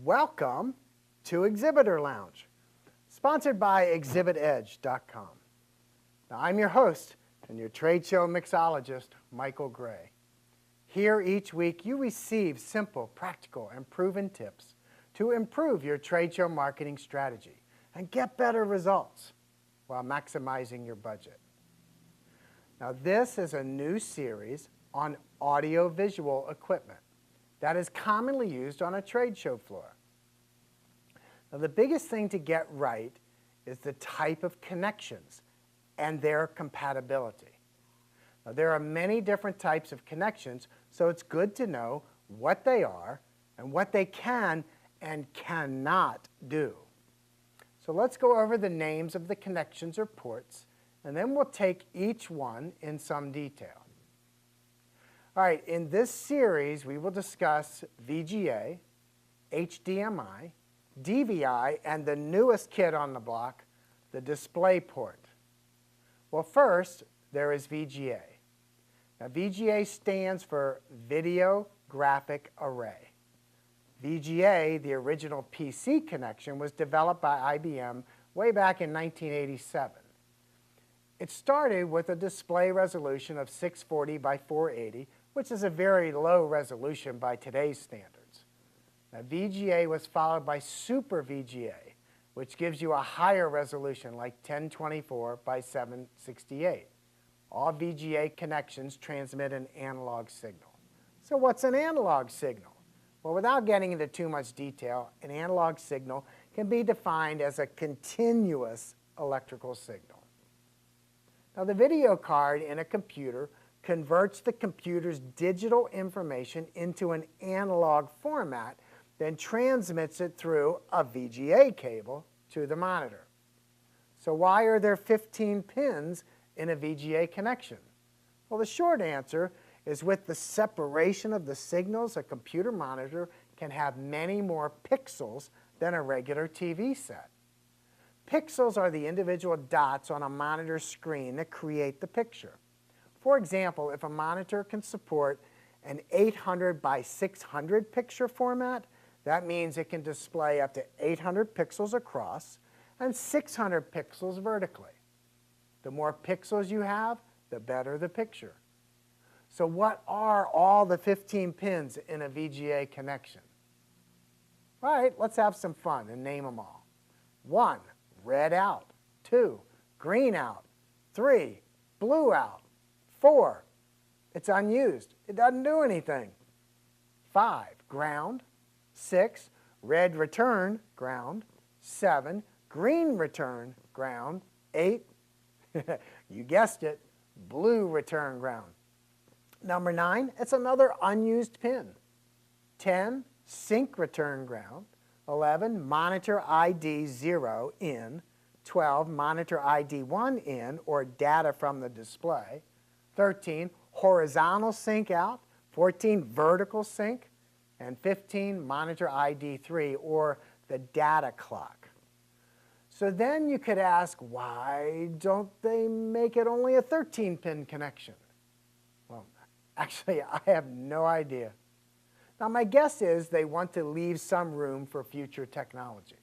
Welcome to Exhibitor Lounge, sponsored by ExhibitEdge.com. Now, I'm your host and your trade show mixologist, Michael Gray. Here each week you receive simple, practical, and proven tips to improve your trade show marketing strategy and get better results while maximizing your budget. Now, this is a new series on audio-visual equipment that is commonly used on a trade show floor. Now, the biggest thing to get right is the type of connections and their compatibility. Now, there are many different types of connections, so it's good to know what they are and what they can and cannot do. So let's go over the names of the connections or ports, and then we'll take each one in some detail. All right, in this series, we will discuss VGA, HDMI, DVI, and the newest kid on the block, the DisplayPort. Well, first, there is VGA. Now, VGA stands for Video Graphic Array. VGA, the original PC connection, was developed by IBM way back in 1987. It started with a display resolution of 640 by 480, which is a very low resolution by today's standards. Now, VGA was followed by Super VGA, which gives you a higher resolution like 1024 by 768. All VGA connections transmit an analog signal. So what's an analog signal? Well, without getting into too much detail, an analog signal can be defined as a continuous electrical signal. Now, the video card in a computer converts the computer's digital information into an analog format, then transmits it through a VGA cable to the monitor. So why are there 15 pins in a VGA connection? Well, the short answer is with the separation of the signals, a computer monitor can have many more pixels than a regular TV set. Pixels are the individual dots on a monitor screen that create the picture. For example, if a monitor can support an 800 by 600 picture format, that means it can display up to 800 pixels across and 600 pixels vertically. The more pixels you have, the better the picture. So what are all the 15 pins in a VGA connection? All right, let's have some fun and name them all. 1, red out. 2, green out. 3, blue out. 4, it's unused. It doesn't do anything. 5, ground. 6, red return, ground. 7, green return, ground. 8, you guessed it, blue return, ground. Number 9, it's another unused pin. 10, sync return, ground. 11, monitor ID 0 in. 12, monitor ID 1 in, or data from the display. 13, horizontal sync out. 14, vertical sync. And 15, monitor ID 3, or the data clock. So then you could ask, why don't they make it only a 13-pin connection? Well, actually, I have no idea. Now, my guess is they want to leave some room for future technology.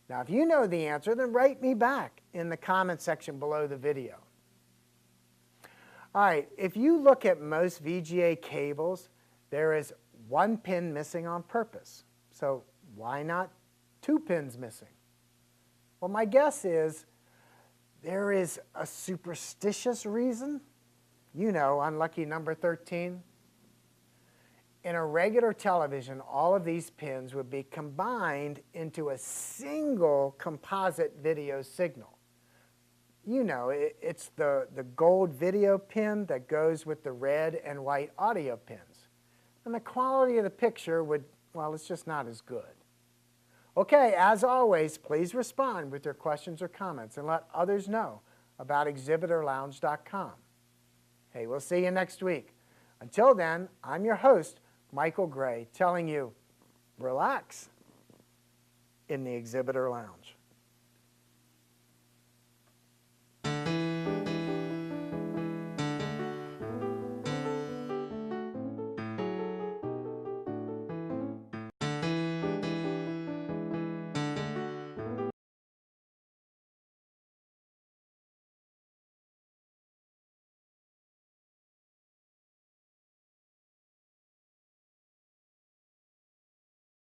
Now, if you know the answer, then write me back in the comment section below the video. All right, if you look at most VGA cables, there is 1 pin missing on purpose. So why not 2 pins missing? Well, my guess is there is a superstitious reason. You know, unlucky number 13. In a regular television, all of these pins would be combined into a single composite video signal. You know, it's the gold video pin that goes with the red and white audio pins. And the quality of the picture would, well, it's just not as good. Okay, as always, please respond with your questions or comments and let others know about ExhibitorLounge.com. Hey, we'll see you next week. Until then, I'm your host, Michael Gray, telling you, relax in the Exhibitor Lounge.